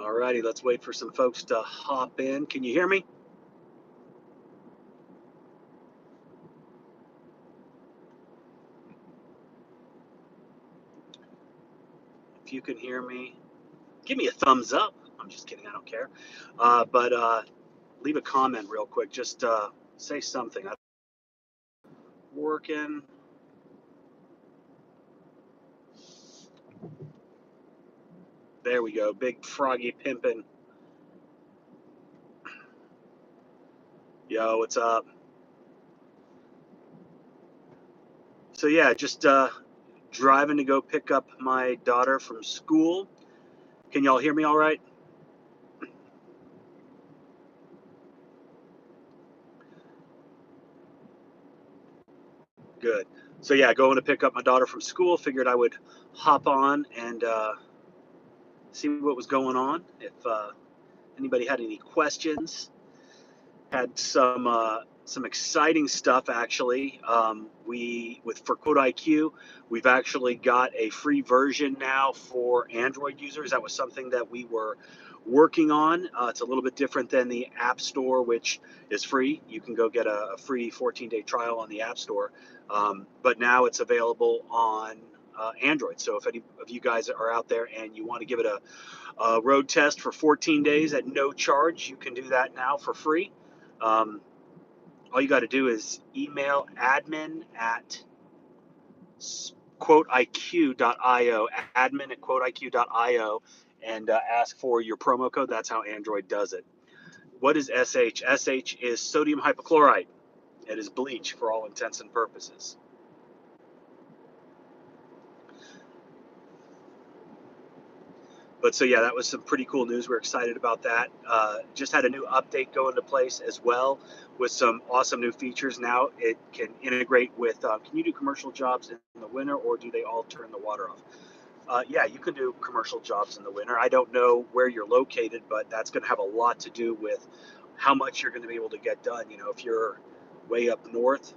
All righty, let's wait for some folks to hop in. Can you hear me? If you can hear me, give me a thumbs up. I'm just kidding, I don't care. But leave a comment real quick. Just say something. I'm working. There we go. Big froggy pimpin'. Yo, what's up? So yeah, just driving to go pick up my daughter from school. Can y'all hear me all right? Good. So yeah, going to pick up my daughter from school. Figured I would hop on and see what was going on. If anybody had any questions, had some exciting stuff actually. We with for 𝗤𝘂𝗁𝗤𝗂, we've actually got a free version now for Android users. That was something that we were working on. It's a little bit different than the App Store, which is free. You can go get a free 14-day trial on the App Store, but now it's available on Android. So if any of you guys are out there and you want to give it a road test for 14 days at no charge, you can do that now for free. All you got to do is email admin at 𝗤𝘂𝗁𝗤𝗂.io, admin at 𝗤𝘂𝗁𝗤𝗂.io, and ask for your promo code. That's how Android does it. What is SH? SH is sodium hypochlorite. It is bleach for all intents and purposes. But so yeah, that was some pretty cool news. We're excited about that. Just had a new update go into place as well with some awesome new features. Now it can integrate with. Can you do commercial jobs in the winter, or do they all turn the water off? Yeah, you can do commercial jobs in the winter. I don't know where you're located, but that's going to have a lot to do with how much you're going to be able to get done. You know, if you're way up north,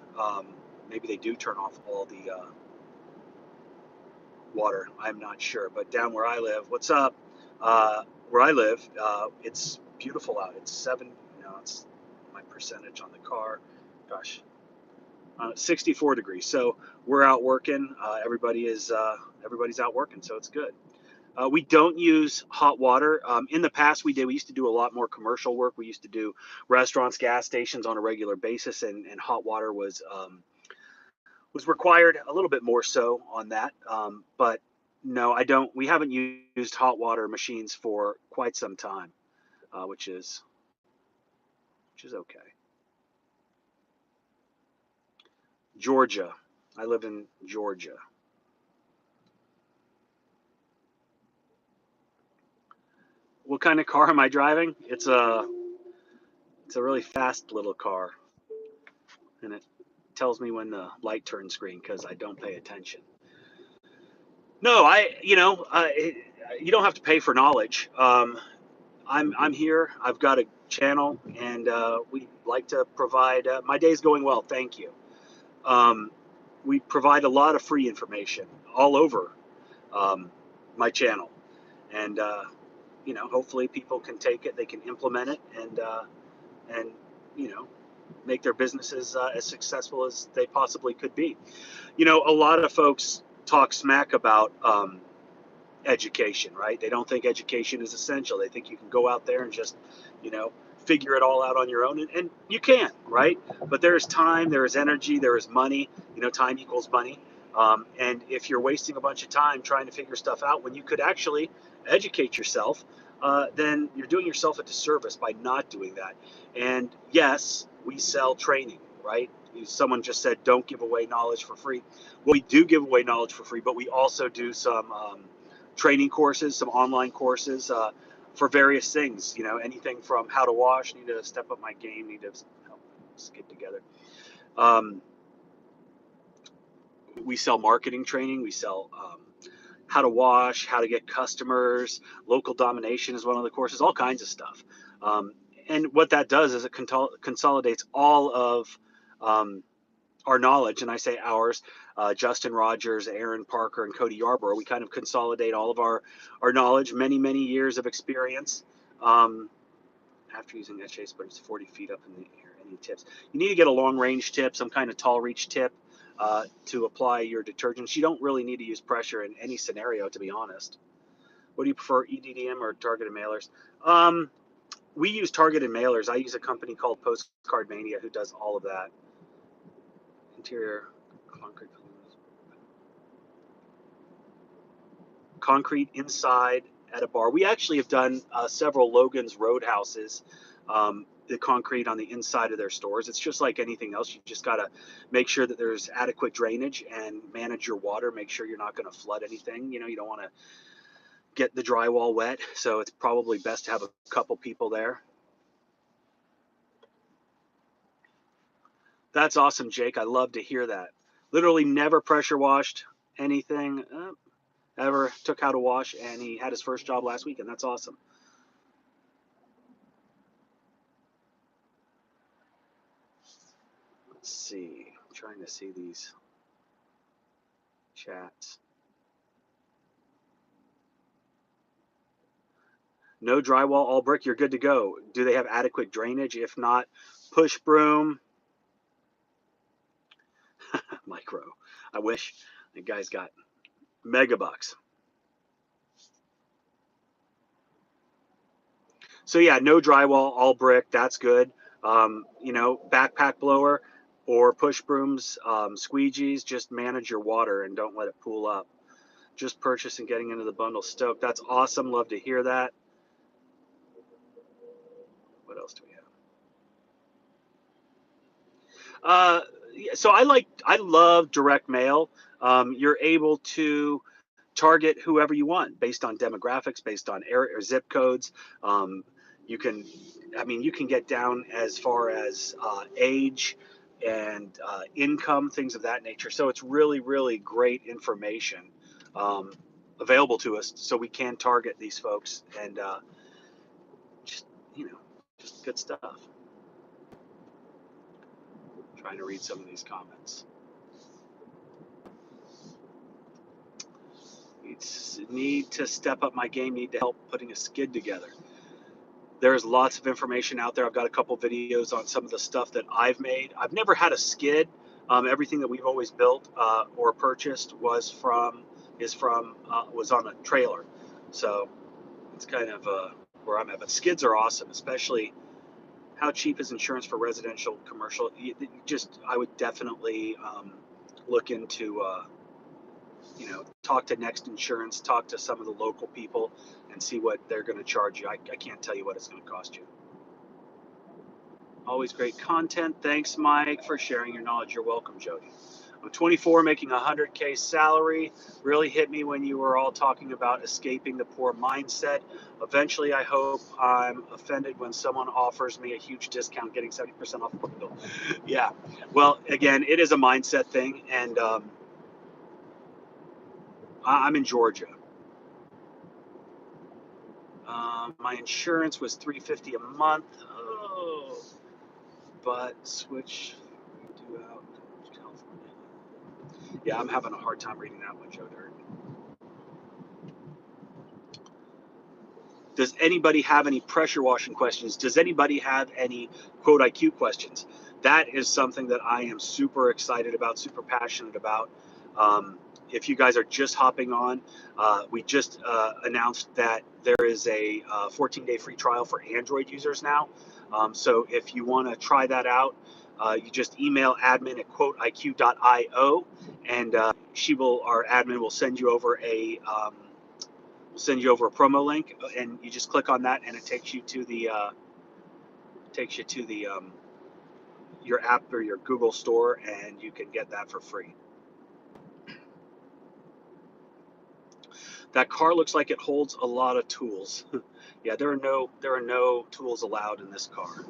maybe they do turn off all the water. I'm not sure, but down where I live, what's up? Where I live, it's beautiful out. It's it's my percentage on the car. Gosh, 64 degrees. So we're out working. Everybody's out working, so it's good. We don't use hot water. In the past, we did. We used to do a lot more commercial work. We used to do restaurants, gas stations on a regular basis, and hot water was required a little bit more so on that. But no, I don't. We haven't used hot water machines for quite some time, which is okay. Georgia. I live in Georgia. What kind of car am I driving? It's a really fast little car, and it tells me when the light turns green because I don't pay attention. No, you don't have to pay for knowledge. I'm here. I've got a channel, and we like to provide. My day's going well, thank you. Um, we provide a lot of free information all over my channel, and hopefully people can take it, they can implement it, and you know, make their businesses as successful as they possibly could be. A lot of folks talk smack about education, right? They don't think education is essential. They think you can go out there and just, you know, figure it all out on your own, and you can, right? But there is time, there is energy, there is money. Time equals money. And if you're wasting a bunch of time trying to figure stuff out when you could actually educate yourself, then you're doing yourself a disservice by not doing that. And yes, we sell training, right? Someone just said, don't give away knowledge for free. Well, we do give away knowledge for free, but we also do some training courses, some online courses for various things. Anything from how to wash, need to step up my game, need to help us get together. We sell marketing training. We sell how to wash, how to get customers. Local domination is one of the courses, all kinds of stuff. And what that does is it consolidates all of our knowledge, and I say ours, Justin Rogers, Aaron Parker, and Cody Yarborough. We kind of consolidate all of our knowledge, many years of experience. After using that chase, but it's 40 feet up in the air. Any tips? You need to get a long range tip, some kind of tall reach tip to apply your detergents. You don't really need to use pressure in any scenario, to be honest. What do you prefer, EDDM or targeted mailers? We use targeted mailers. I use a company called Postcard Mania who does all of that. Interior concrete inside at a bar. We actually have done several Logan's Roadhouses, the concrete on the inside of their stores. It's just like anything else. You just got to make sure that there's adequate drainage and manage your water. Make sure you're not going to flood anything. You know, you don't want to get the drywall wet. So it's probably best to have a couple people there. That's awesome, Jake. I love to hear that. Literally never pressure washed anything ever, took how to wash, and he had his first job last week, and that's awesome. Let's see. I'm trying to see these chats. No drywall, all brick, you're good to go. Do they have adequate drainage? If not, push broom. Micro. I wish. The guy's got megabucks. So yeah, no drywall, all brick. That's good. You know, backpack blower or push brooms, squeegees. Just manage your water and don't let it pool up. Just purchase and getting into the bundle stoked. That's awesome. Love to hear that. What else do we have? So I love direct mail. You're able to target whoever you want based on demographics, based on area or zip codes. You can get down as far as age and income, things of that nature. So it's really great information available to us, so we can target these folks and just just good stuff. Trying to read some of these comments. Need to step up my game. Need to help putting a skid together. There's lots of information out there. I've got a couple videos on some of the stuff that I've made. I've never had a skid. Everything that we've always built or purchased was on a trailer. So it's kind of where I'm at. But skids are awesome, especially how cheap is insurance for residential, commercial. I would definitely look into talk to Next Insurance, talk to some of the local people and see what they're going to charge you. I can't tell you what it's going to cost you. Always great content. Thanks, Mike, for sharing your knowledge. You're welcome, Jody. I'm 24, making $100K salary. Really hit me when you were all talking about escaping the poor mindset. Eventually, I hope I'm offended when someone offers me a huge discount, getting 70% off the bill. Yeah. Well, again, it is a mindset thing, and I'm in Georgia. My insurance was $350 a month. Oh, but switch to out California. Yeah, I'm having a hard time reading that one, Joe Dirt. Does anybody have any pressure washing questions? Does anybody have any 𝗤𝘂𝐴𝑞 questions? That is something that I am super excited about, super passionate about. If you guys are just hopping on, we just announced that there is a 14-day free trial for Android users now. So if you want to try that out, you just email admin@𝗤𝘂𝐴𝑞.io, and our admin will send you over a promo link, and you just click on that, and it takes you to your app or your Google store, and you can get that for free. That car looks like it holds a lot of tools. Yeah, there are no tools allowed in this car.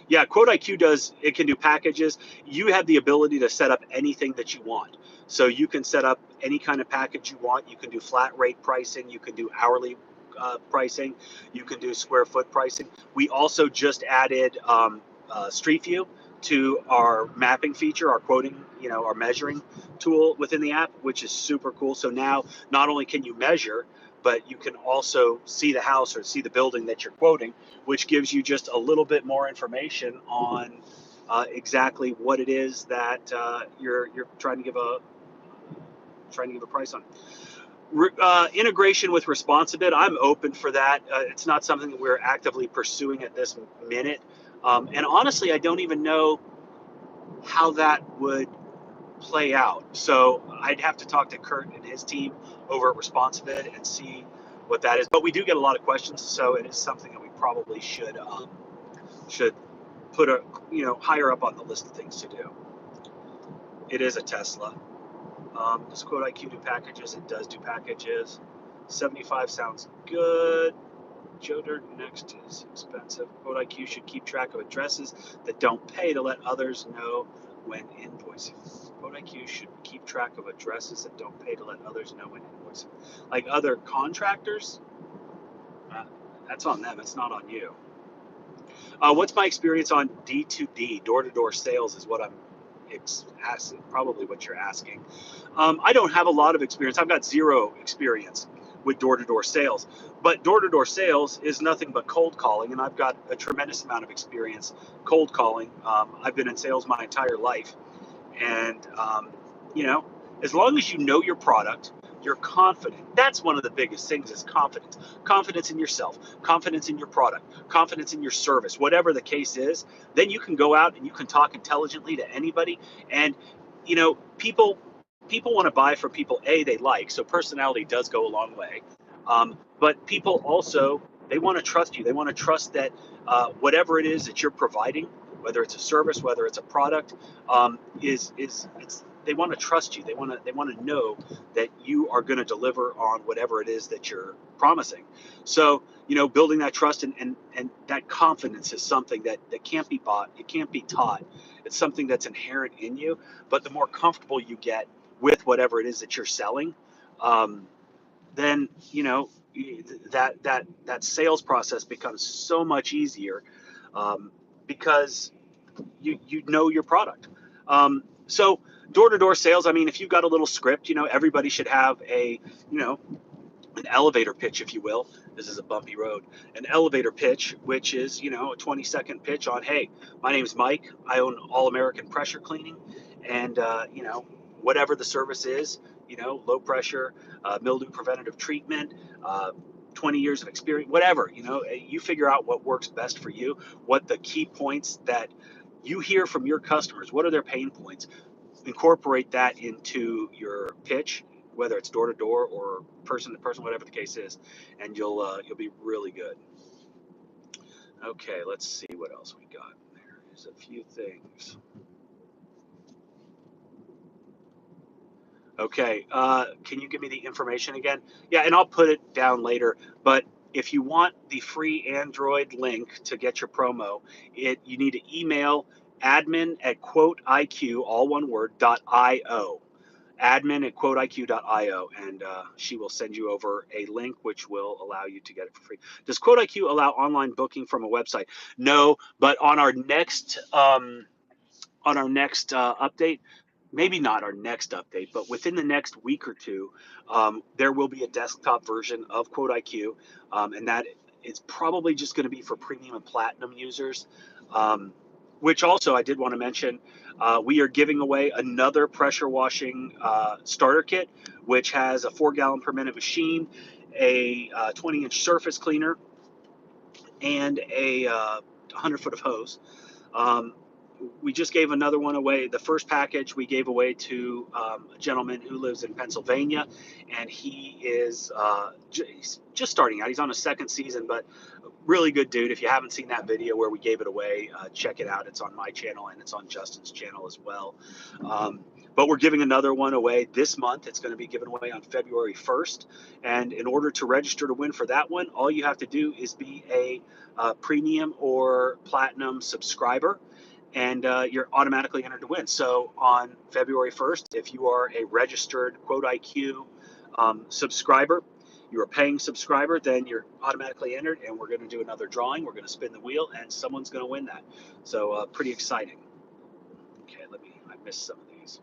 Yeah, 𝗤𝘂𝐴𝑞 can do packages. You have the ability to set up anything that you want. So you can set up any kind of package you want. You can do flat rate pricing. You can do hourly pricing. You can do square foot pricing. We also just added Street View to our mapping feature, our quoting, our measuring tool within the app, which is super cool. So now not only can you measure, but you can also see the house or see the building that you're quoting, which gives you just a little bit more information on exactly what it is that you're trying to give a price on. Integration with ResponsiBid, I'm open for that. It's not something that we're actively pursuing at this minute. And honestly, I don't even know how that would play out. So I'd have to talk to Kurt and his team over at ResponsiBid and see what that is. But we do get a lot of questions, so it is something that we probably should put higher up on the list of things to do. It is a Tesla. Does 𝗤𝘂𝗁 do packages? It does do packages. 75 sounds good. Joe Dirt next is expensive. 𝗤𝘂𝗁 should keep track of addresses that don't pay to let others know when invoicing. 𝗤𝘂𝗁 should keep track of addresses that don't pay to let others know when invoicing. Like other contractors, that's on them. It's not on you. What's my experience on D2D, door-to-door sales is what I'm asking, probably what you're asking. I don't have a lot of experience. I've got zero experience with door-to-door sales, but door-to-door sales is nothing but cold calling, and I've got a tremendous amount of experience cold calling. I've been in sales my entire life, and as long as you know your product, you're confident. That's one of the biggest things is confidence. Confidence in yourself, confidence in your product, confidence in your service, whatever the case is. Then you can go out and you can talk intelligently to anybody. And, people want to buy from people, they like. So personality does go a long way. But people also, they want to trust you. They want to trust that whatever it is that you're providing, whether it's a service, whether it's a product, they want to trust you. They want to know that you are going to deliver on whatever it is that you're promising. So, building that trust and that confidence is something that can't be bought. It can't be taught. It's something that's inherent in you. But the more comfortable you get with whatever it is that you're selling, then, that sales process becomes so much easier because you know your product. So door-to-door sales, I mean, if you've got a little script, everybody should have an elevator pitch, if you will. This is a bumpy road. An elevator pitch, which is, a 20-second pitch on, hey, my name's Mike. I own All American Pressure Cleaning. And, whatever the service is, low pressure, mildew preventative treatment, 20 years of experience, whatever, you figure out what works best for you, what the key points that you hear from your customers, what are their pain points, incorporate that into your pitch, whether it's door to door or person to person, whatever the case is, and you'll be really good. Okay, let's see what else we got. There's a few things. Okay, can you give me the information again? Yeah, and I'll put it down later, but if you want the free Android link to get your promo, you need to email admin@𝗤𝘂𝗁, all one word, .io. admin@𝗤𝘂𝗁.io, and she will send you over a link which will allow you to get it for free. Does 𝗤𝘂𝗁 allow online booking from a website? No, but on our next update, maybe not our next update, but within the next week or two, there will be a desktop version of 𝗤𝘂𝗁, and that is probably just going to be for premium and platinum users. Which also I did want to mention, we are giving away another pressure washing starter kit, which has a 4-gallon per minute machine, a 20-inch surface cleaner, and a 100-foot of hose. We just gave another one away. The first package we gave away to a gentleman who lives in Pennsylvania, and he is just starting out. He's on his second season, but really good dude. If you haven't seen that video where we gave it away, check it out. It's on my channel and it's on Justin's channel as well. But we're giving another one away this month. It's going to be given away on February 1st. And in order to register to win for that one, all you have to do is be a premium or platinum subscriber, and you're automatically entered to win. So on February 1st, if you are a registered 𝗤𝘂𝗁 subscriber, you're a paying subscriber, then you're automatically entered, and we're going to do another drawing. We're going to spin the wheel, and someone's going to win that. So pretty exciting. Okay, I missed some of these.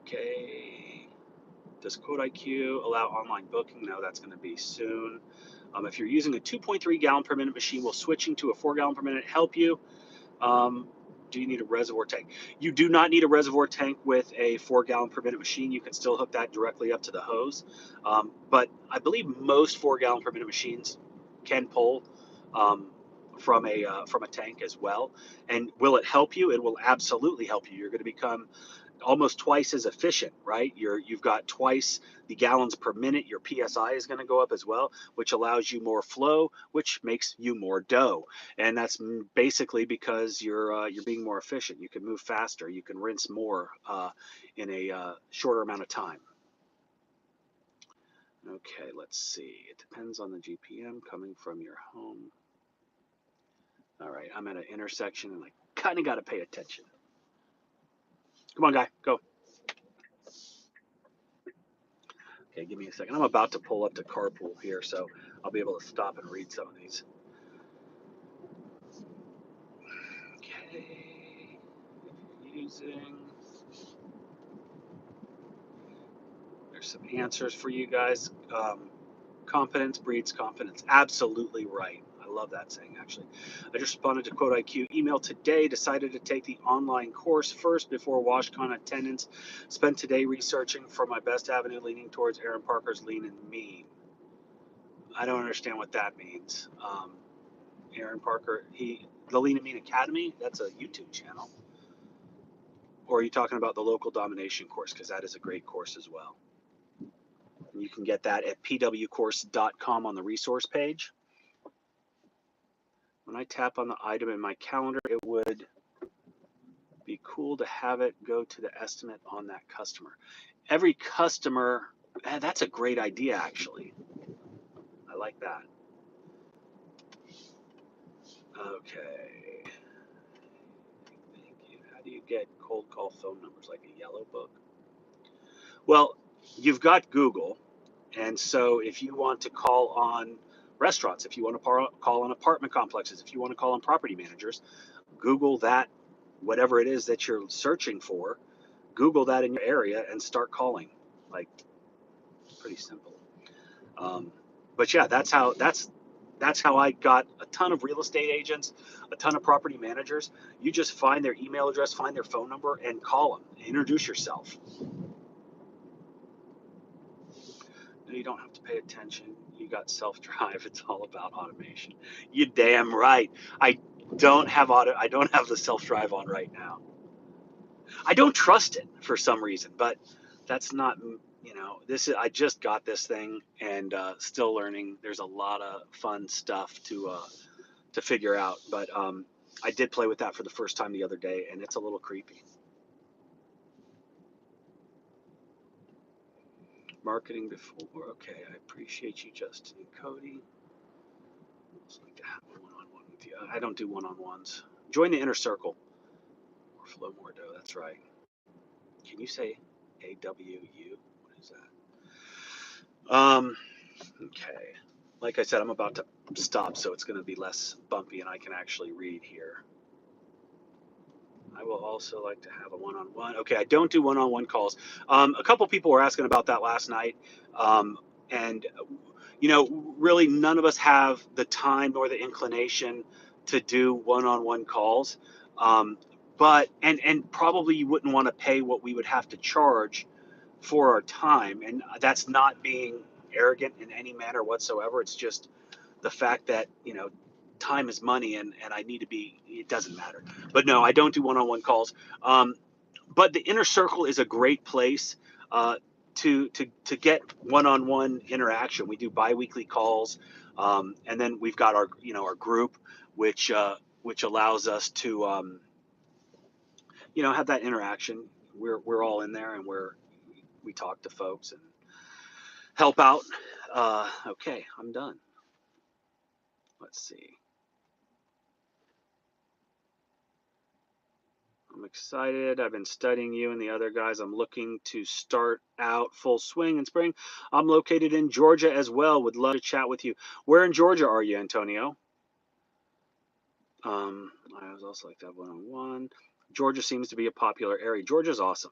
Okay. Does 𝗂𝘂cie𝗁𝗲 allow online booking? No, that's going to be soon. If you're using a 2.3 gallon per minute machine, will switching to a 4 gallon per minute help you? Do you need a reservoir tank? You do not need a reservoir tank with a 4 gallon per minute machine. You can still hook that directly up to the hose. But I believe most 4 gallon per minute machines can pull from a tank as well. And will it help you? It will absolutely help you. You're going to become almost twice as efficient, right? You've got twice the gallons per minute. Your PSI is going to go up as well, which allows you more flow, which makes you more dough. And that's basically because you're being more efficient. You can move faster. You can rinse more in a shorter amount of time. Okay, let's see. It depends on the GPM coming from your home. All right, I'm at an intersection and I kind of got to pay attention. Come on, guy, go. Okay, give me a second. I'm about to pull up to carpool here, so I'll be able to stop and read some of these. Okay, using. There's some answers for you guys. Confidence breeds confidence. Absolutely right. I love that saying, actually. I just responded to 𝗂𝘂cie email today. Decided to take the online course first before WashCon attendance. Spent today researching for my best avenue, leaning towards Aaron Parker's Lean and Mean. I don't understand what that means. Aaron Parker, the Lean and Mean Academy, that's a YouTube channel. Or are you talking about the local domination course? Because that is a great course as well. And you can get that at pwcourse.com on the resource page. When I tap on the item in my calendar, it would be cool to have it go to the estimate on that customer. Every customer, that's a great idea, actually. I like that. Okay. Thank you. How do you get cold call phone numbers, like a yellow book? Well, you've got Google, and so if you want to call on restaurants, if you want to call on apartment complexes, if you want to call on property managers, Google that, whatever it is that you're searching for, Google that in your area and start calling. Like, pretty simple. But yeah, that's how I got a ton of real estate agents, a ton of property managers. You just find their email address, find their phone number, and call them. Introduce yourself. No, you don't have to pay attention. You got self-drive. It's all about automation. You damn right. I don't have the self-drive on right now. I don't trust it for some reason, but that's not, I just got this thing and still learning. There's a lot of fun stuff to figure out, but I did play with that for the first time the other day, and it's a little creepy. Marketing before. Okay, I appreciate you, Justin and Cody. I'd like to have a one-on-one with you. I don't do one-on-ones. Join the inner circle. Or flow more dough. That's right. Can you say AWU? What is that? Okay. Like I said, I'm about to stop, so it's going to be less bumpy, and I can actually read here. I will also like to have a one-on-one. Okay, I don't do one-on-one calls. A couple people were asking about that last night, and really none of us have the time nor the inclination to do one-on-one calls. But probably you wouldn't want to pay what we would have to charge for our time, and that's not being arrogant in any manner whatsoever. It's just the fact that time is money, and I need to be. It doesn't matter. But no, I don't do one-on-one calls. But the inner circle is a great place to get one-on-one interaction. We do bi-weekly calls, and then we've got our group, which allows us to have that interaction. We're all in there, and we talk to folks and help out. Okay, I'm done. Let's see. I'm excited. I've been studying you and the other guys. I'm looking to start out full swing in spring. I'm located in Georgia as well. Would love to chat with you. Where in Georgia are you, Antonio? I was also like that one-on-one. Georgia seems to be a popular area. Georgia's awesome.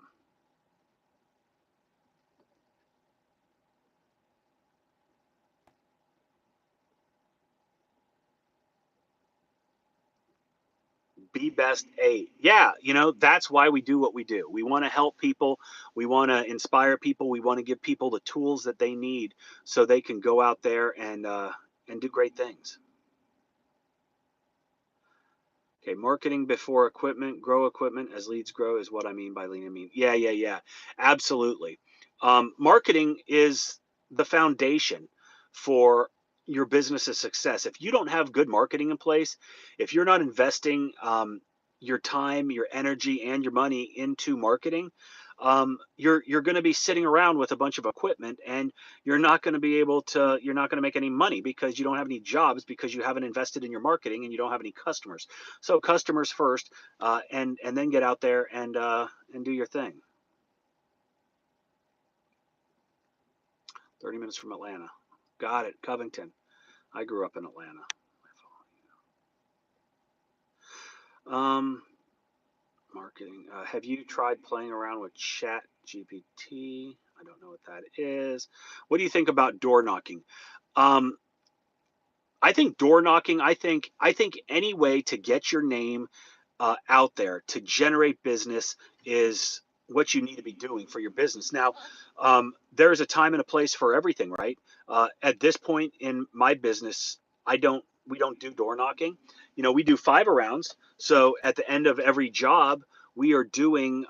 Be best eight. Yeah, that's why we do what we do. We want to help people. We want to inspire people. We want to give people the tools that they need so they can go out there and do great things. Okay, marketing before equipment, grow equipment as leads grow is what I mean by lean and mean. Yeah, yeah, yeah, absolutely. Marketing is the foundation for your business's success. If you don't have good marketing in place, if you're not investing your time, your energy, and your money into marketing, you're going to be sitting around with a bunch of equipment, and you're not going to make any money because you don't have any jobs because you haven't invested in your marketing and you don't have any customers. So customers first, and then get out there and do your thing. 30 minutes from Atlanta. Got it. Covington. I grew up in Atlanta. Um, marketing. Have you tried playing around with Chat GPT? I don't know what that is. What do you think about door knocking? Um, I think door knocking. I think any way to get your name out there to generate business is what you need to be doing for your business. Now, there's a time and a place for everything, right? At this point in my business, we don't do door knocking. We do 5 rounds. So at the end of every job, we are doing,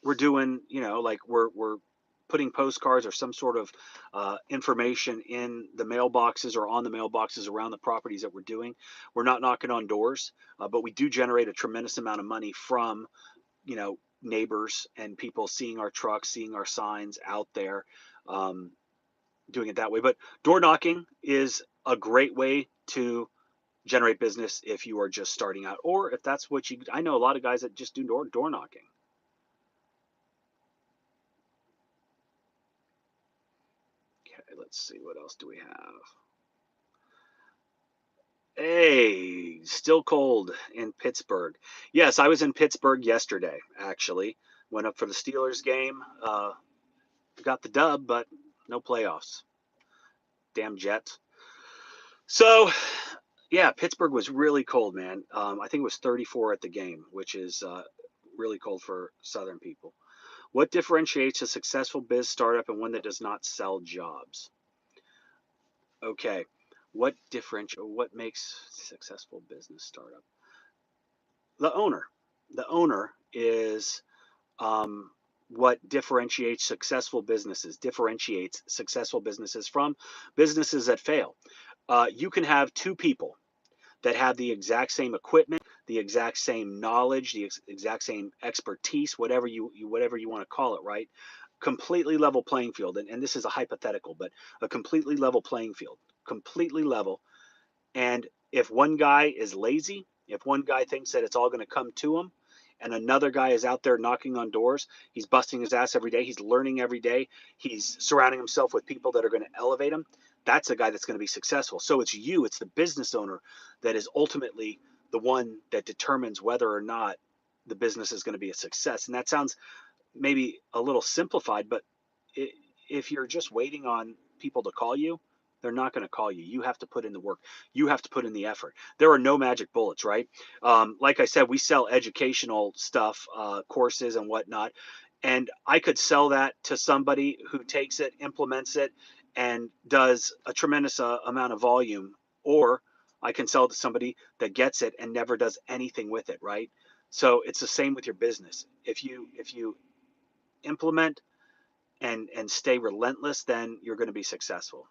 we're doing, like we're putting postcards or some sort of information in the mailboxes or on the mailboxes around the properties that we're doing. We're not knocking on doors, but we do generate a tremendous amount of money from neighbors and people seeing our trucks, seeing our signs out there, um, doing it that way. But door knocking is a great way to generate business if you are just starting out, or if that's what you. I know a lot of guys that just do door knocking. Okay, let's see, what else do we have? Hey, still cold in Pittsburgh. Yes, I was in Pittsburgh yesterday, actually. Went up for the Steelers game. Got the dub, but no playoffs. Damn Jets. So, yeah, Pittsburgh was really cold, man. I think it was 34 at the game, which is really cold for Southern people. What differentiates a successful biz startup and one that does not sell jobs? Okay, what makes successful business startup? The owner. The owner is what differentiates successful businesses from businesses that fail. You can have two people that have the exact same equipment, the exact same knowledge, the exact same expertise, whatever you want to call it, right? Completely level playing field, and this is a hypothetical, but a completely level playing field, completely level. And if one guy is lazy, if one guy thinks that it's all going to come to him, and another guy is out there knocking on doors, he's busting his ass every day, he's learning every day, he's surrounding himself with people that are going to elevate him, that's a guy that's going to be successful. So it's the business owner that is ultimately the one that determines whether or not the business is going to be a success. And that sounds maybe a little simplified, but if you're just waiting on people to call you, they're not going to call you. You have to put in the work. You have to put in the effort. There are no magic bullets, right? Like I said, we sell educational stuff, courses and whatnot. And I could sell that to somebody who takes it, implements it, and does a tremendous amount of volume. Or I can sell it to somebody that gets it and never does anything with it, right? So it's the same with your business. If you implement and stay relentless, then you're going to be successful.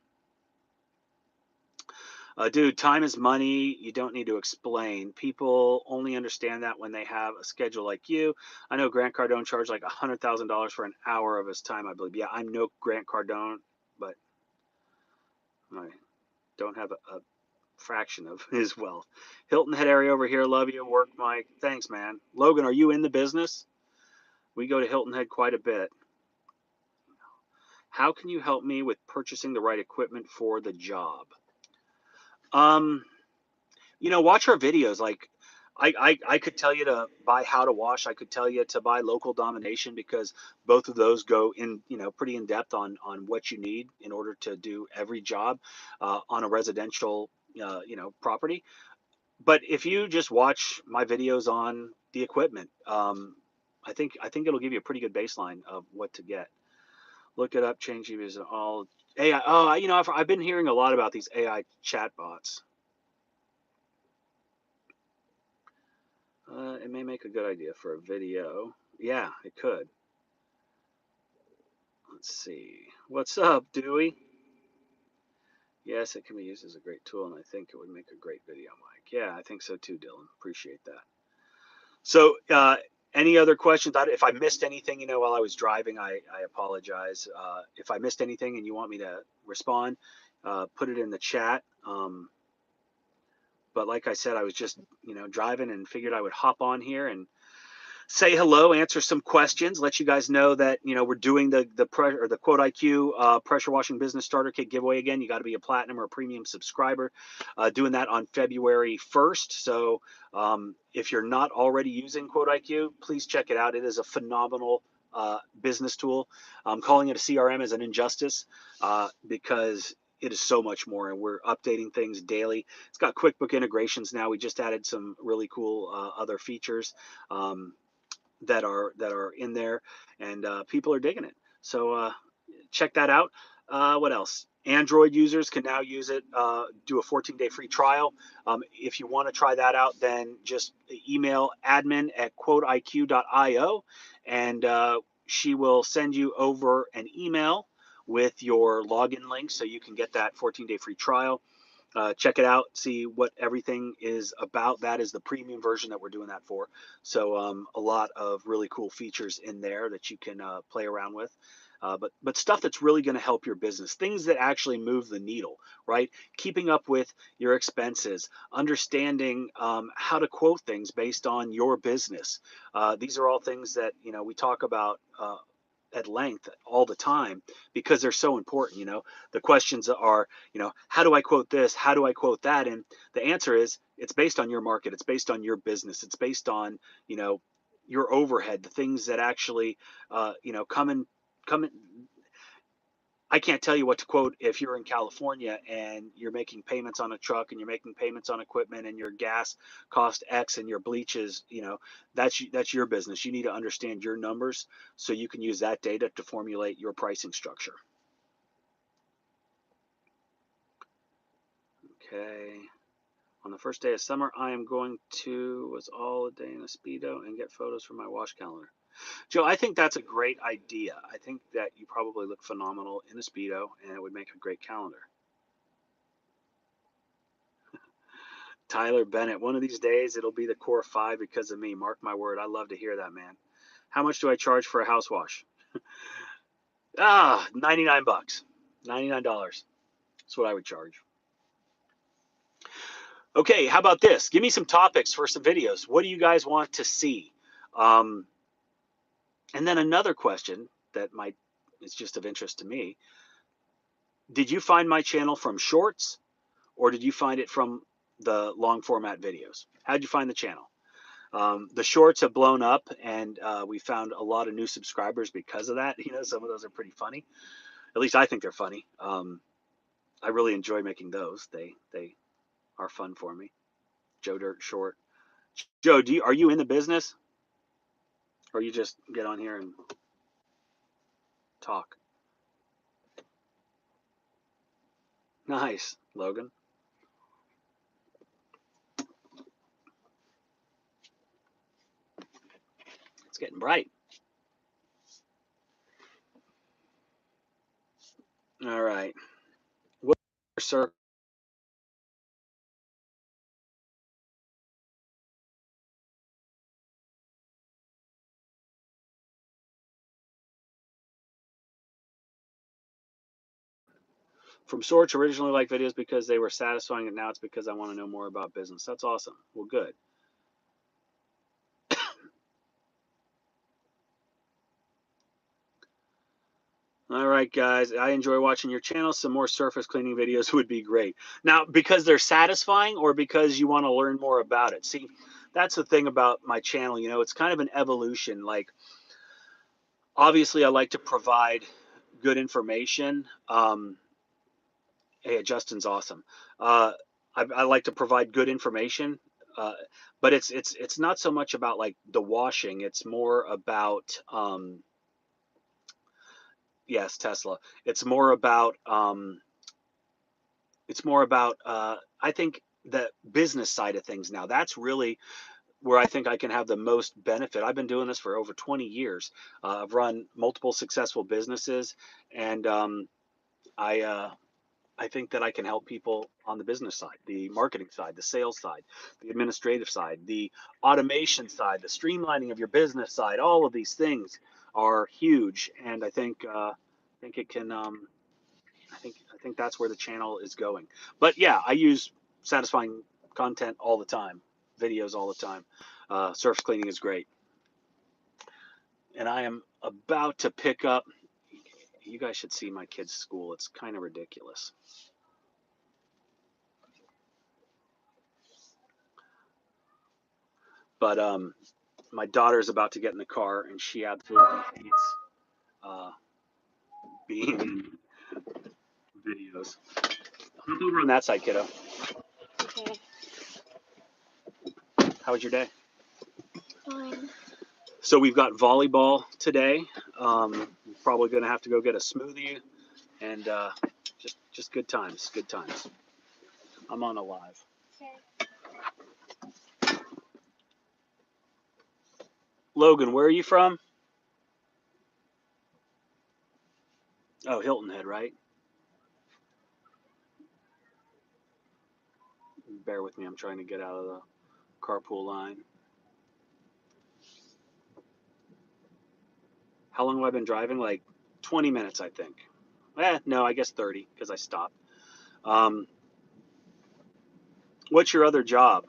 Dude, time is money. You don't need to explain. People only understand that when they have a schedule like you. I know Grant Cardone charged like $100,000 for an hour of his time, I believe. Yeah, I'm no Grant Cardone, but I don't have a fraction of his wealth. Hilton Head area over here. Love you. Work, Mike. Thanks, man. Logan, are you in the business? We go to Hilton Head quite a bit. How can you help me with purchasing the right equipment for the job? Um, watch our videos. Like, I could tell you to buy How to Wash. I could tell you to buy Local Domination, because both of those go in, pretty in depth on what you need in order to do every job on a residential, property. But if you just watch my videos on the equipment, I think it'll give you a pretty good baseline of what to get. Look it up. Change is all AI. Oh, I've been hearing a lot about these AI chatbots. It may make a good idea for a video. Yeah, it could. Let's see. What's up, Dewey? Yes, it can be used as a great tool, and I think it would make a great video, Mike. Yeah, I think so too, Dylan. Appreciate that. So, any other questions? If I missed anything, while I was driving, I apologize. If I missed anything and you want me to respond, put it in the chat. But like I said, I was just, driving and figured I would hop on here and say hello, answer some questions, let you guys know that, we're doing the 𝗤𝘂𝗁𝗤 pressure washing business starter kit giveaway again. You got to be a platinum or a premium subscriber. Doing that on February 1st. So if you're not already using 𝗤𝘂𝗁𝗤, please check it out. It is a phenomenal business tool. I'm calling it a CRM as an injustice because it is so much more, and we're updating things daily. It's got QuickBook integrations now. We just added some really cool other features that are in there, and people are digging it. So check that out. What else? Android users can now use it, do a 14-day free trial. If you want to try that out, then just email admin@𝗤𝘂𝗁𝗤.io, and she will send you over an email with your login link so you can get that 14-day free trial. Check it out, see what everything is about. That is the premium version that we're doing that for. So a lot of really cool features in there that you can play around with. But stuff that's really going to help your business, things that actually move the needle, right? Keeping up with your expenses, understanding how to quote things based on your business. These are all things that we talk about at length all the time because they're so important. The questions are, how do I quote this? How do I quote that? And the answer is, it's based on your market. It's based on your business. It's based on, your overhead, the things that actually, come in. I can't tell you what to quote if you're in California and you're making payments on a truck and you're making payments on equipment and your gas cost X and your bleach is, that's your business. You need to understand your numbers so you can use that data to formulate your pricing structure. Okay. On the first day of summer, I am going to was all a day in a Speedo and get photos from my wash calendar. Joe, I think that's a great idea. I think that you probably look phenomenal in a Speedo, and it would make a great calendar. Tyler Bennett, one of these days it'll be the Core 5 because of me. Mark my word. I love to hear that, man. How much do I charge for a house wash? 99 bucks. $99. That's what I would charge. Okay, how about this? Give me some topics for some videos. What do you guys want to see? And then another question that is just of interest to me. Did you find my channel from shorts, or did you find it from the long format videos? How'd you find the channel? The shorts have blown up, and we found a lot of new subscribers because of that. Some of those are pretty funny. At least I think they're funny. I really enjoy making those. They are fun for me. Joe Dirt Short. Joe, are you in the business, or you just get on here and talk? Nice, Logan. It's getting bright. All right. What, sir? From Sorge, originally liked videos because they were satisfying, and now it's because I want to know more about business. That's awesome. Well, good. All right, guys. I enjoy watching your channel. Some more surface cleaning videos would be great. Now, because they're satisfying or because you want to learn more about it? See, that's the thing about my channel. You know, it's kind of an evolution. Like, obviously, I like to provide good information. Hey, Justin's awesome. Uh, I like to provide good information, uh, but it's not so much about like the washing. It's more about yes, Tesla. It's more about I think the business side of things now. That's really where I think I can have the most benefit. I've been doing this for over 20 years. I've run multiple successful businesses, and I I think that I can help people on the business side, the marketing side, the sales side, the administrative side, the automation side, the streamlining of your business side. All of these things are huge, and I think it can. I think that's where the channel is going. But yeah, I use satisfying content all the time, videos all the time. Surface cleaning is great, and I am about to pick up. You guys should see my kids' school. It's kind of ridiculous. But my daughter's about to get in the car, and she absolutely hates uh, being in videos. Hop over on that side, kiddo. Okay, How was your day? fine. So we've got volleyball today. Probably going to have to go get a smoothie, and just good times. Good times. I'm on a live. Okay. Logan, where are you from? Oh, Hilton Head, right? Bear with me. I'm trying to get out of the carpool line. How long have I been driving? Like 20 minutes, I think. No, I guess 30 because I stopped. Um, what's your other job?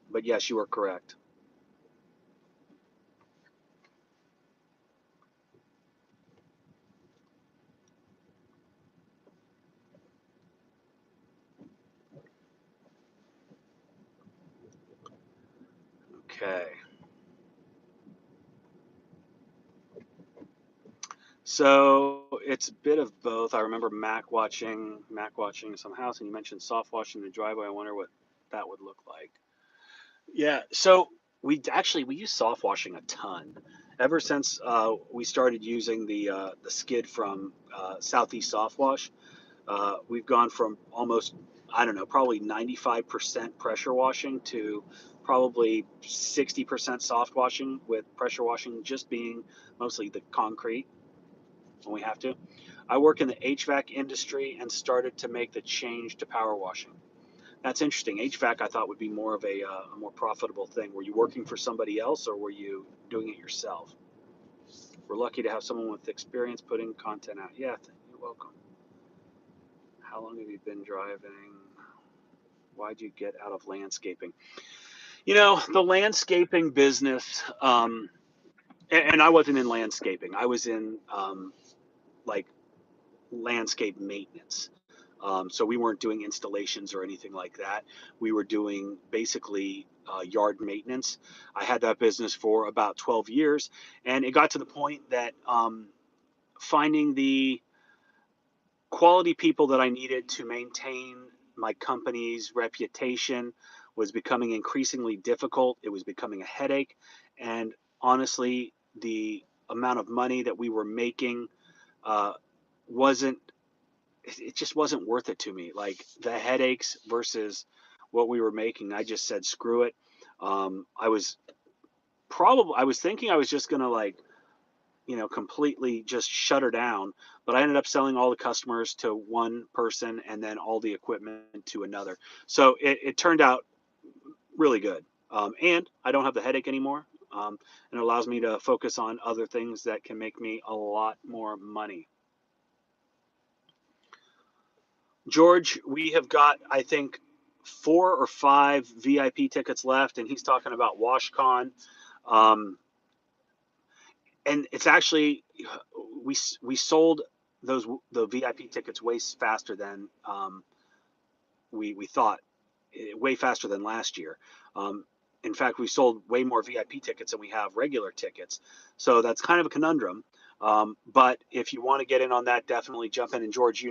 But yes, you are correct. Okay. So it's a bit of both. I remember Mac watching some house, and you mentioned soft washing the driveway. I wonder what that would look like. Yeah. So we use soft washing a ton. Ever since we started using the skid from Southeast Soft Wash, we've gone from almost, I don't know, probably 95% pressure washing to probably 60% soft washing, with pressure washing just being mostly the concrete when we have to. I work in the HVAC industry and started to make the change to power washing. That's interesting. HVAC I thought would be more of a more profitable thing. Were you working for somebody else or were you doing it yourself? We're lucky to have someone with experience putting content out. Yeah, you're welcome. How long have you been driving? Why'd you get out of landscaping? You know, the landscaping business, and I wasn't in landscaping. I was in like landscape maintenance. So we weren't doing installations or anything like that. We were doing basically yard maintenance. I had that business for about 12 years, and it got to the point that finding the quality people that I needed to maintain my company's reputation was becoming increasingly difficult. It was becoming a headache. And honestly, the amount of money that we were making uh, wasn't, it just wasn't worth it to me. Like the headaches versus what we were making, I just said, screw it. I was thinking I was just going to like, completely just shut her down. But I ended up selling all the customers to one person and then all the equipment to another. So it turned out really good. And I don't have the headache anymore. And it allows me to focus on other things that can make me a lot more money. George, we have got, I think, 4 or 5 VIP tickets left, and he's talking about WashCon. Um, and it's actually we sold those the VIP tickets way faster than we thought, way faster than last year. Um, in fact, we sold way more VIP tickets than we have regular tickets, so that's kind of a conundrum. But if you want to get in on that, definitely jump in. And George,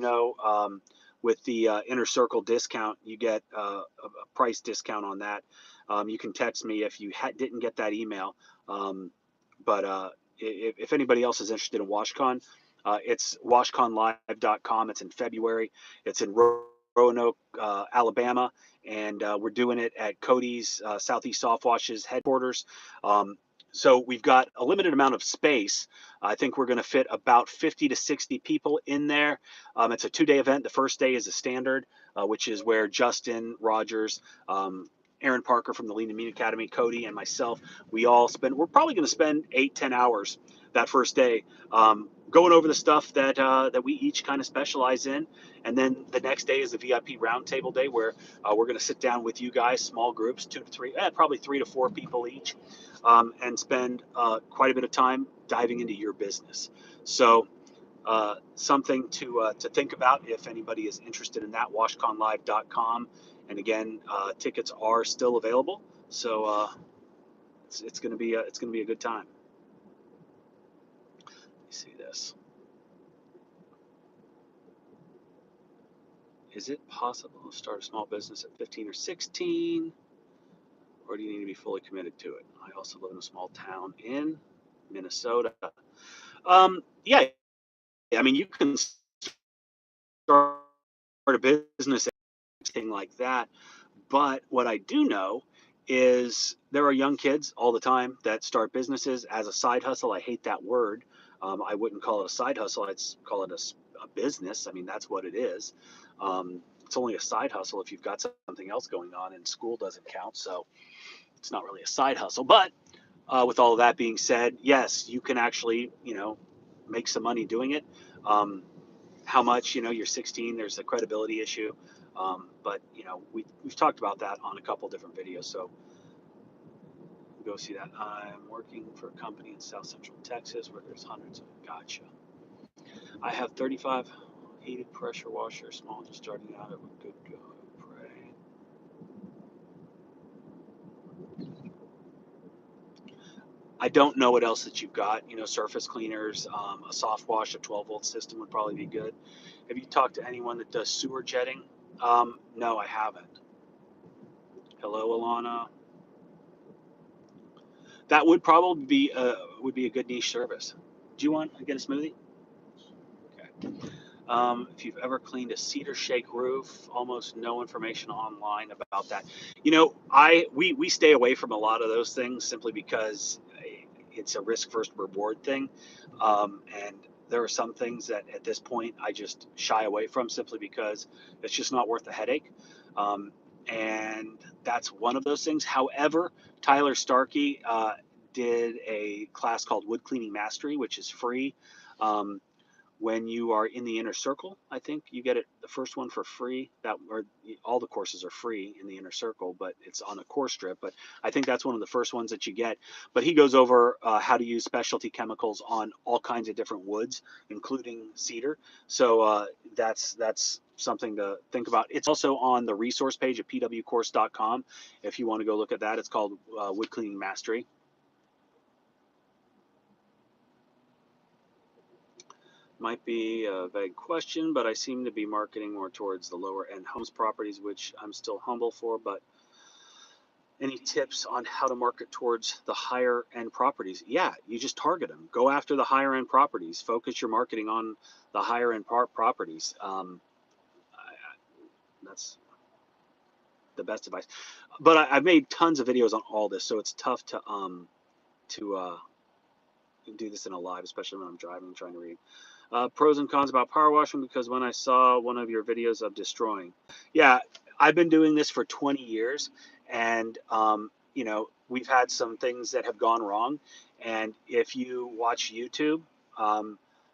with the Inner Circle discount, you get a price discount on that. You can text me if you didn't get that email. Um, but if anybody else is interested in WashCon, it's washconlive.com. It's in February. It's in Roanoke, Alabama, and we're doing it at Cody's Southeast Softwash's headquarters. So we've got a limited amount of space. I think we're going to fit about 50 to 60 people in there. It's a 2-day event. The first day is a standard, which is where Justin Rogers, Aaron Parker from the Lean and Mean Academy, Cody, and myself, we're probably going to spend 8-10 hours that first day going over the stuff that we each kind of specialize in. And then the next day is the VIP roundtable day where we're going to sit down with you guys, small groups, 2 to 3, probably 3 to 4 people each, and spend quite a bit of time diving into your business. So something to think about if anybody is interested in that, washconlive.com. And again, tickets are still available. So it's going to be a good time. Let me see this. Is it possible to start a small business at 15 or 16? Or do you need to be fully committed to it? I also live in a small town in Minnesota. Yeah, I mean, you can start a business, anything like that. But what I do know is there are young kids all the time that start businesses as a side hustle. I hate that word. I wouldn't call it a side hustle. I'd call it a business. I mean, that's what it is. It's only a side hustle if you've got something else going on, and school doesn't count. So it's not really a side hustle. But with all of that being said, yes, you can actually, make some money doing it. How much, you're 16, there's a credibility issue. But, we've talked about that on a couple different videos. So go see that. I'm working for a company in South Central Texas where there's hundreds of, gotcha. I have 35 heated pressure washers, small, just starting out. It would good go. Pray. I don't know what else that you've got. Surface cleaners, a soft wash, a 12-volt system would probably be good. Have you talked to anyone that does sewer jetting? No, I haven't. Hello, Alana. That would probably be a good niche service. Do you want to get a smoothie? Okay. If you've ever cleaned a cedar shake roof, almost no information online about that. We stay away from a lot of those things simply because it's a risk first reward thing, and there are some things that at this point I just shy away from simply because it's just not worth the headache. And that's one of those things. However, Tyler Starkey did a class called Wood Cleaning Mastery, which is free. Um, when you are in the Inner Circle, I think you get the first one for free. Or all the courses are free in the Inner Circle, but it's on a course strip. But I think that's one of the first ones that you get. But he goes over how to use specialty chemicals on all kinds of different woods, including cedar. So that's something to think about. It's also on the resource page at pwcourse.com. If you want to go look at that, it's called Wood Cleaning Mastery. Might be a vague question, but I seem to be marketing more towards the lower end homes properties, which I'm still humble for. But any tips on how to market towards the higher end properties? Yeah, you just target them. Go after the higher end properties. Focus your marketing on the higher end properties. That's the best advice. But I've made tons of videos on all this, so it's tough to do this in a live, especially when I'm driving and trying to read. Pros and cons about power washing, because when I saw one of your videos of destroying. Yeah, I've been doing this for 20 years, and we've had some things that have gone wrong. And if you watch YouTube,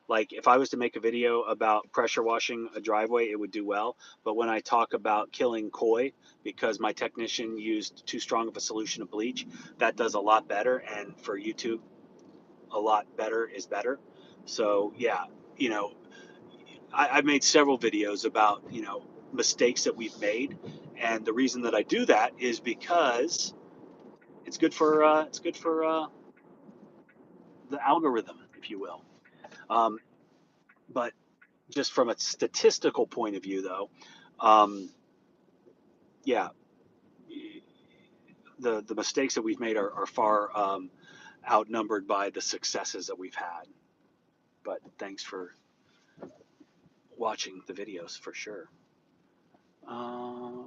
Like if I was to make a video about pressure washing a driveway, it would do well. But when I talk about killing koi because my technician used too strong of a solution of bleach, that does a lot better. And for YouTube, a lot better is better. So yeah, you know, I've made several videos about, mistakes that we've made. And the reason that I do that is because it's good for the algorithm, if you will. Um, but just from a statistical point of view, though, um, yeah, the mistakes that we've made are far outnumbered by the successes that we've had. But thanks for watching the videos for sure.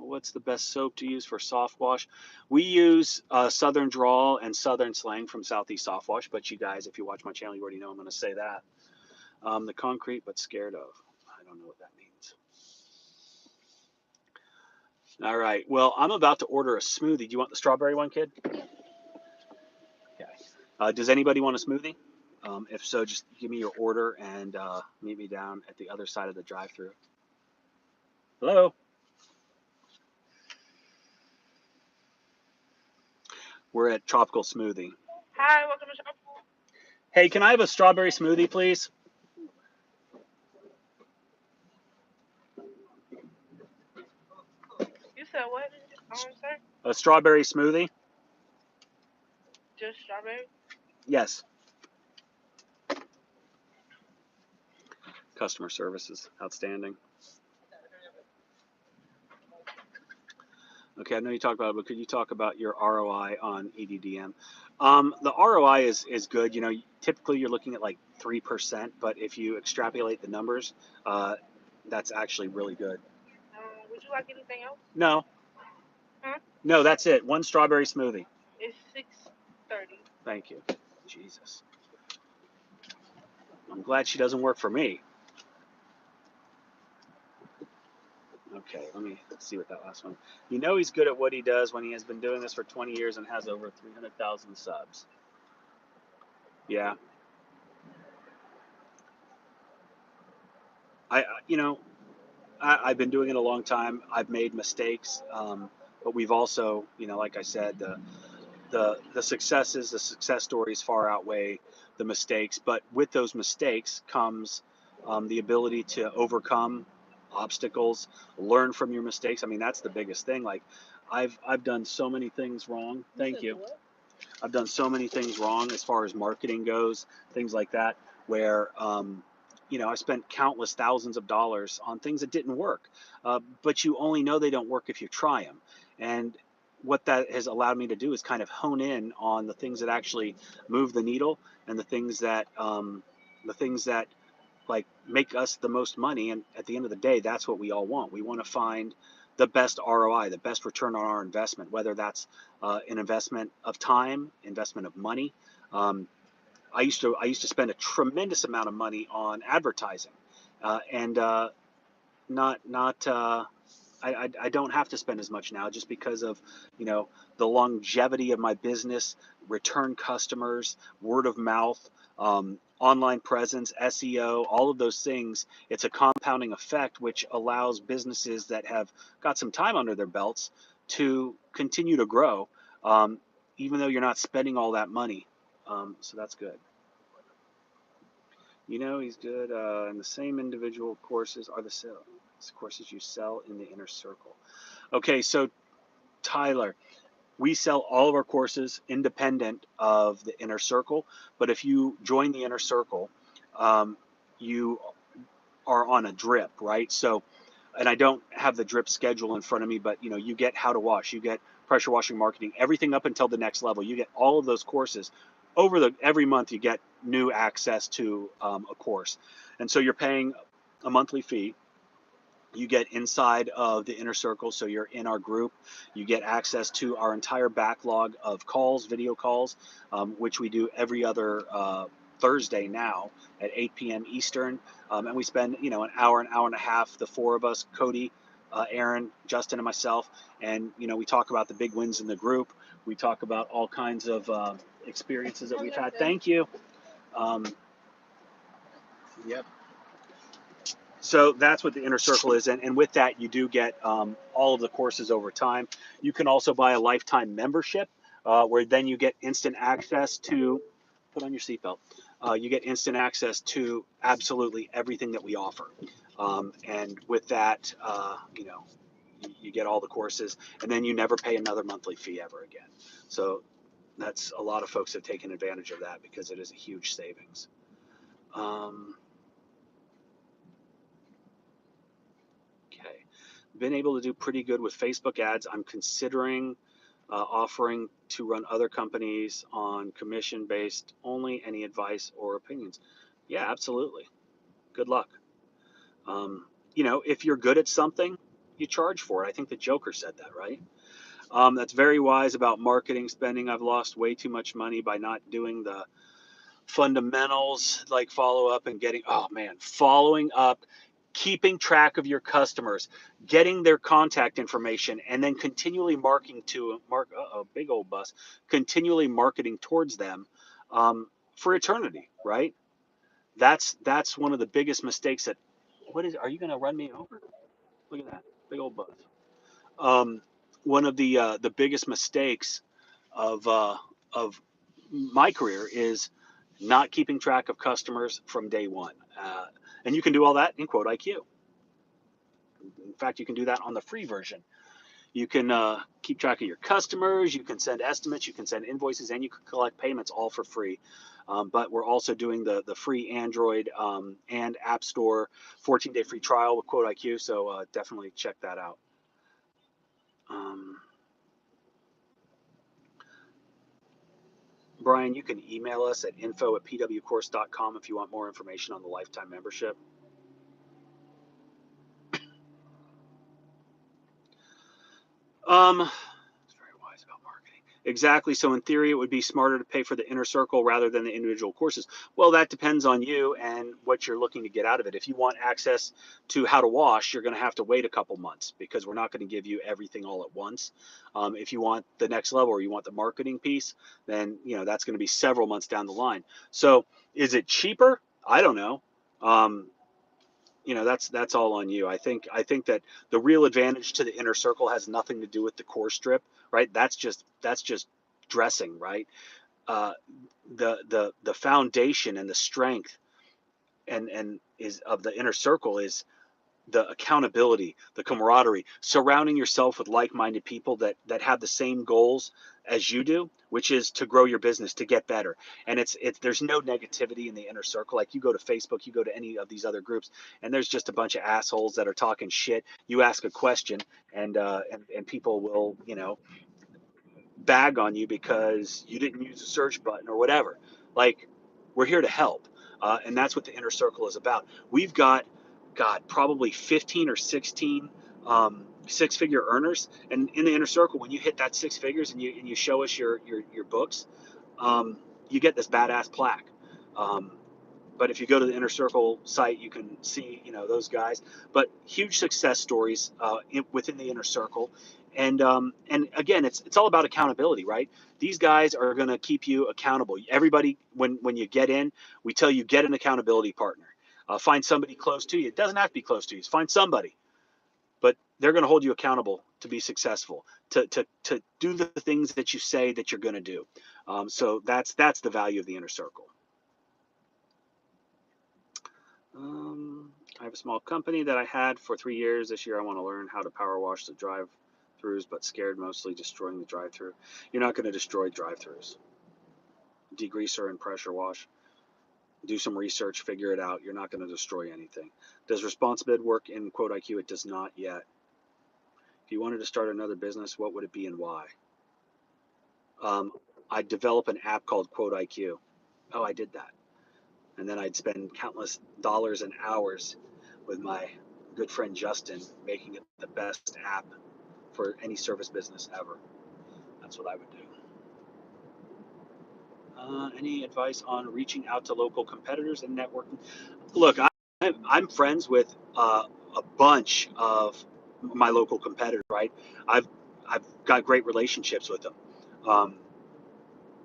What's the best soap to use for soft wash? We use Southern Drawl and Southern Slang from Southeast Soft Wash, but you guys, if you watch my channel, you already know I'm going to say that. The concrete, but scared of. I don't know what that means. All right. Well, I'm about to order a smoothie. Do you want the strawberry one, kid? Okay. Does anybody want a smoothie? If so, just give me your order and meet me down at the other side of the drive-thru. Hello. We're at Tropical Smoothie. Hi, welcome to Shop. Hey, can I have a strawberry smoothie, please? You said what? Sir? A strawberry smoothie? Just strawberry? Yes. Customer service is outstanding. Okay, I know you talked about it, but could you talk about your ROI on EDDM? The ROI is good. Typically you're looking at like 3%, but if you extrapolate the numbers, that's actually really good. Would you like anything else? No. Huh? No, that's it. One strawberry smoothie. It's $6.30. Thank you. Jesus. I'm glad she doesn't work for me. Okay, let me see what that last one. He's good at what he does when he has been doing this for 20 years and has over 300,000 subs. Yeah. I've been doing it a long time. I've made mistakes, but we've also, like I said, the successes, the success stories far outweigh the mistakes. But with those mistakes comes the ability to overcome obstacles, learn from your mistakes. I mean, that's the biggest thing. Like, I've done so many things wrong. Thank you. I've done so many things wrong as far as marketing goes, things like that, where I spent countless thousands of dollars on things that didn't work. But you only know they don't work if you try them. And what that has allowed me to do is kind of hone in on the things that actually move the needle and the things that like make us the most money. And at the end of the day, that's what we all want. We want to find the best ROI, the best return on our investment, whether that's an investment of time, investment of money. I used to spend a tremendous amount of money on advertising, and not I don't have to spend as much now just because of the longevity of my business, return customers, word of mouth, online presence, SEO, all of those things. It's a compounding effect which allows businesses that have got some time under their belts to continue to grow, even though you're not spending all that money. So that's good. He's good. And the same individual courses are the courses you sell in the inner circle. Okay, so Tyler, we sell all of our courses independent of the inner circle. But if you join the inner circle, you are on a drip, right? So, and I don't have the drip schedule in front of me, but you get how to wash, you get pressure washing marketing, everything up until the next level. You get all of those courses every month. You get new access to a course, and so you're paying a monthly fee. You get inside of the inner circle, so you're in our group. You get access to our entire backlog of calls, video calls, which we do every other Thursday now at 8 p.m. Eastern. And we spend, an hour and a half, the four of us, Cody, Aaron, Justin, and myself. And, we talk about the big wins in the group. We talk about all kinds of experiences that we've had. Thank you. Yep. So that's what the inner circle is, and with that you do get all of the courses over time. You can also buy a lifetime membership, where then you get instant access to. Put on your seatbelt. You get instant access to absolutely everything that we offer, and with that, you get all the courses, and then you never pay another monthly fee ever again. So that's a lot of folks have taken advantage of that because it is a huge savings. Um, okay, been able to do pretty good with Facebook ads. I'm considering offering to run other companies on commission based only. Any advice or opinions? Yeah, absolutely. Good luck. Um, if you're good at something, you charge for it. I think the Joker said that, right? That's very wise about marketing spending. I've lost way too much money by not doing the fundamentals like follow up and following up, keeping track of your customers, getting their contact information, and then continually big old bus, continually marketing towards them for eternity, right? That's one of the biggest mistakes that. Are you going to run me over? Look at that big old bus. Um, One of the biggest mistakes of my career is not keeping track of customers from day one. And you can do all that in Quote IQ. In fact, you can do that on the free version. You can keep track of your customers, you can send estimates, you can send invoices, and you can collect payments all for free. But we're also doing the free Android and App Store 14-day free trial with Quote IQ, so definitely check that out. Um, Brian, you can email us at info@pwcourse.com if you want more information on the lifetime membership. It's very wise about marketing. Exactly. So in theory, it would be smarter to pay for the inner circle rather than the individual courses. Well, that depends on you and what you're looking to get out of it. If you want access to how to wash, you're going to have to wait a couple months because we're not going to give you everything all at once. If you want the next level or you want the marketing piece, then that's going to be several months down the line. So is it cheaper? I don't know. Um, that's all on you. I think that the real advantage to the inner circle has nothing to do with the core strip, right? That's just dressing, right? uh, the foundation and the strength and is of the inner circle is the accountability, the camaraderie, surrounding yourself with like-minded people that have the same goals as you do, which is to grow your business, to get better. And it's there's no negativity in the inner circle. Like you go to Facebook, you go to any of these other groups, and there's just a bunch of assholes that are talking shit. You ask a question, and people will bag on you because you didn't use a search button or whatever. Like, we're here to help. And that's what the inner circle is about. We've got, God, probably 15 or 16 six-figure earners. And in the inner circle, when you hit that six figures and you show us your books, you get this badass plaque. Um, but if you go to the inner circle site, you can see those guys. But huge success stories within the inner circle, and again, it's all about accountability, right? These guys are going to keep you accountable. Everybody, when you get in, we tell you get an accountability partner. Find somebody close to you. It doesn't have to be close to you. Find somebody, but they're going to hold you accountable to be successful, to do the things that you say that you're going to do. So that's the value of the inner circle. I have a small company that I had for 3 years. This year I want to learn how to power wash the drive-throughs, but scared mostly destroying the drive-through. You're not going to destroy drive-throughs. Degreaser and pressure wash. Do some research, figure it out. You're not going to destroy anything. Does response bid work in Quote IQ? It does not yet. If you wanted to start another business, what would it be and why? I'd develop an app called Quote IQ. Oh, I did that. And then I'd spend countless dollars and hours with my good friend Justin making it the best app for any service business ever. That's what I would do. Any advice on reaching out to local competitors and networking? Look, I'm friends with a bunch of my local competitors, right? I've I've got great relationships with them.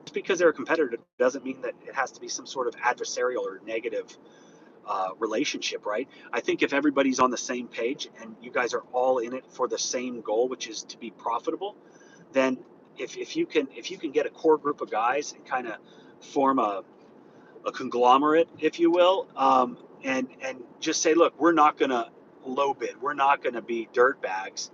Just because they're a competitor doesn't mean that it has to be some sort of adversarial or negative relationship, right? I think if everybody's on the same page and you guys are all in it for the same goal, which is to be profitable, then if you can get a core group of guys and kind of form a conglomerate, if you will, and just say, look, we're not going to low bid, we're not going to be dirt bags,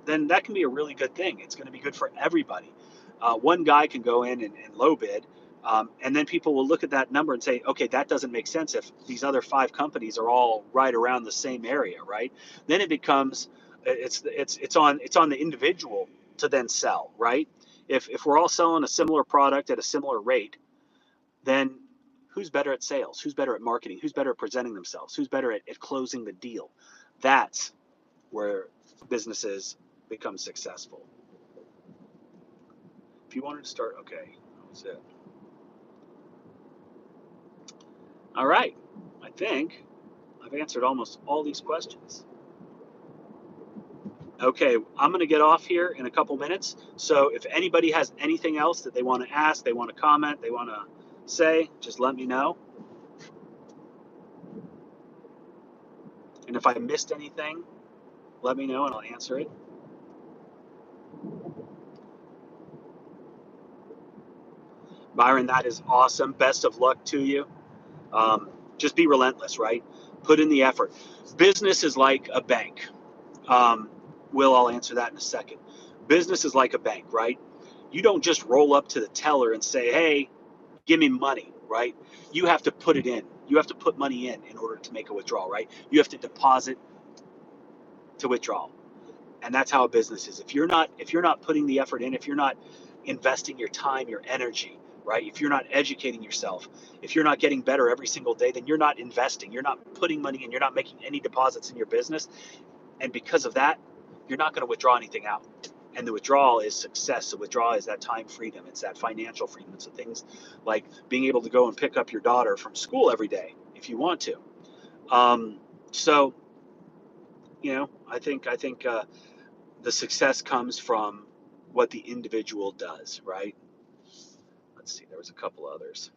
then that can be a really good thing. It's going to be good for everybody. One guy can go in and low bid, and then people will look at that number and say, okay, that doesn't make sense if these other 5 companies are all right around the same area, right? Then it becomes it's on the individual to then sell, right? If we're all selling a similar product at a similar rate, then who's better at sales? Who's better at marketing? Who's better at presenting themselves? Who's better at closing the deal? That's where businesses become successful. If you wanted to start, okay, that was it. All right, I think I've answered almost all these questions. Okay, I'm going to get off here in a couple minutes. So if anybody has anything else that they want to ask, they want to comment, they want to say, just let me know. And if I missed anything, let me know and I'll answer it. Byron, that is awesome. Best of luck to you. Just be relentless, right? Put in the effort. Business is like a bank. Will, I'll answer that in a second. Business is like a bank, right? You don't just roll up to the teller and say, hey, give me money, right? You have to put it in. You have to put money in order to make a withdrawal, right? You have to deposit to withdraw. And that's how a business is. If you're not putting the effort in, if you're not investing your time, your energy, right? If you're not educating yourself, if you're not getting better every single day, then you're not investing. You're not putting money in. You're not making any deposits in your business. And because of that, you're not going to withdraw anything out. And the withdrawal is success. The withdrawal is that time freedom. It's that financial freedom. It's the things like being able to go and pick up your daughter from school every day if you want to. So, I think the success comes from what the individual does, right? Let's see, there was a couple others.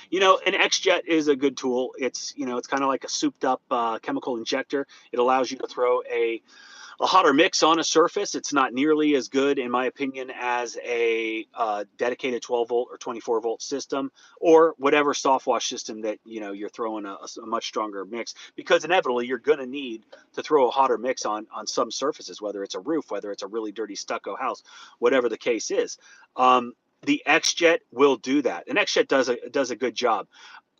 An XJet is a good tool. It's kind of like a souped up chemical injector. It allows you to throw a hotter mix on a surface. It's not nearly as good, in my opinion, as a dedicated 12 volt or 24 volt system, or whatever soft wash system that you're throwing a much stronger mix, because inevitably you're going to need to throw a hotter mix on some surfaces, whether it's a roof, whether it's a really dirty stucco house, whatever the case is. The XJet will do that. And XJet does a good job.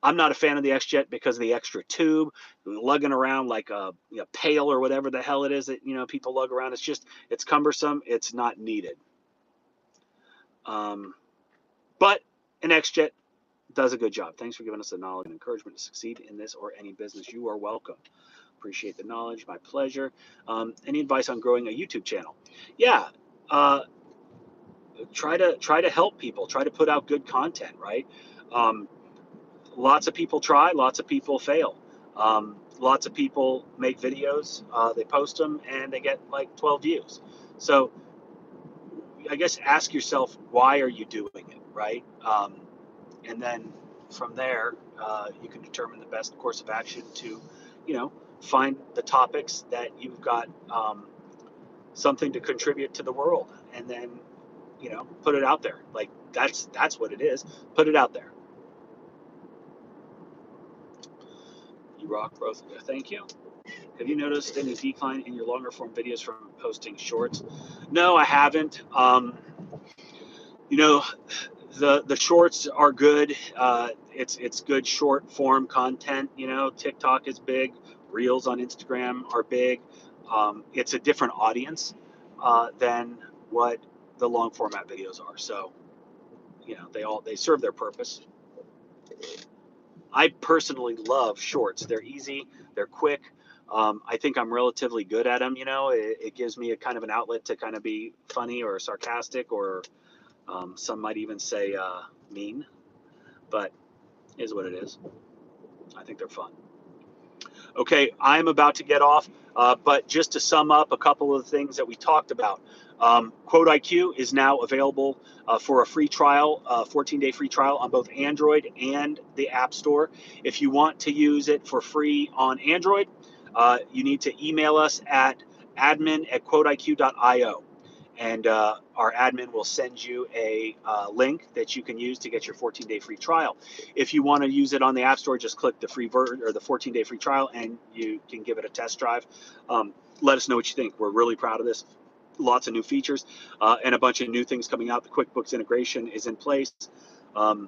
I'm not a fan of the XJet because of the extra tube, lugging around like a pail or whatever the hell it is that people lug around. It's cumbersome. It's not needed. But an XJet does a good job. Thanks for giving us the knowledge and encouragement to succeed in this or any business. You are welcome. Appreciate the knowledge. My pleasure. Any advice on growing a YouTube channel? Yeah. Try to help people. Try to put out good content, right? Lots of people try, lots of people fail. Lots of people make videos, they post them, and they get like 12 views. So I guess ask yourself, why are you doing it, right? And then from there, you can determine the best course of action to, find the topics that you've got something to contribute to the world, and then, put it out there. Like that's what it is. Put it out there. You rock, both of you. Thank you. Have you noticed any decline in your longer form videos from posting shorts? No, I haven't. The shorts are good. It's good short form content. TikTok is big. Reels on Instagram are big. It's a different audience than what the long format videos are. So, they serve their purpose. I personally love shorts. They're easy. They're quick. I think I'm relatively good at them. It gives me a kind of an outlet to kind of be funny or sarcastic, or some might even say mean, but it is what it is. I think they're fun. Okay, I'm about to get off, but just to sum up a couple of the things that we talked about. 𝗤𝘂cie is now available for a free trial, 14-day free trial on both Android and the App Store. If you want to use it for free on Android, you need to email us at admin@𝗤𝘂iq.io. And our admin will send you a link that you can use to get your 14-day free trial. If you want to use it on the App Store, just click the free version or the 14-day free trial, and you can give it a test drive. Let us know what you think. We're really proud of this. Lots of new features and a bunch of new things coming out. The QuickBooks integration is in place. We're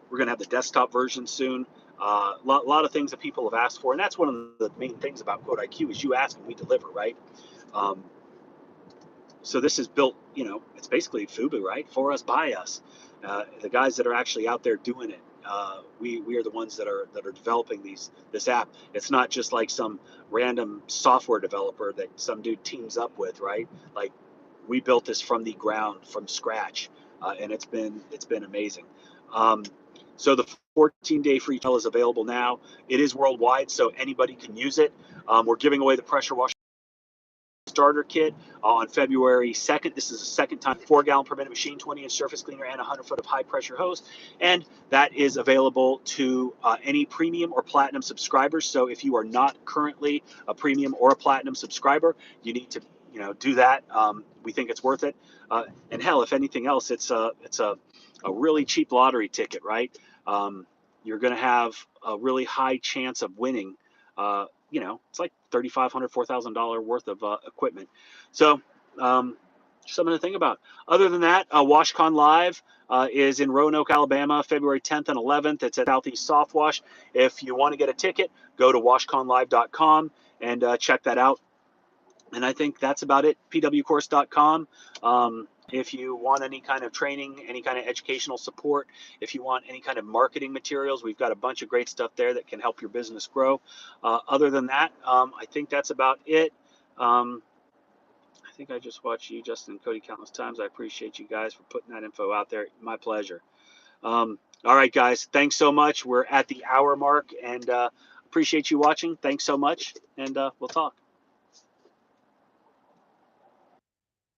going to have the desktop version soon. Lot of things that people have asked for, and that's one of the main things about 𝗤𝘂iq is you ask and we deliver, right? So this is built, it's basically FUBU, right? For us, by us. The guys that are actually out there doing it. We are the ones that are developing this app. It's not just like some random software developer that some dude teams up with, right? Like we built this from the ground, from scratch, and it's been amazing. So the 14-day free trial is available now. It is worldwide, so anybody can use it. We're giving away the pressure washer starter kit on February 2nd. This is the second time. 4-gallon per minute machine, 20-inch surface cleaner, and 100-foot of high-pressure hose. And that is available to any premium or platinum subscribers. So if you are not currently a premium or a platinum subscriber, you need to do that. We think it's worth it. And hell, if anything else, it's a really cheap lottery ticket, right? You're going to have a really high chance of winning. It's like $3,500, $4,000 worth of equipment. So something to think about. Other than that, WashCon Live is in Roanoke, Alabama, February 10th and 11th. It's at Southeast Soft Wash. If you want to get a ticket, go to washconlive.com and check that out. And I think that's about it. pwcourse.com. If you want any kind of training, any kind of educational support, if you want any kind of marketing materials, we've got a bunch of great stuff there that can help your business grow. Other than that, I think that's about it. I think I just watched you, Justin, and Cody countless times. I appreciate you guys for putting that info out there. My pleasure. All right, guys. Thanks so much. We're at the hour mark, and appreciate you watching. Thanks so much, and we'll talk.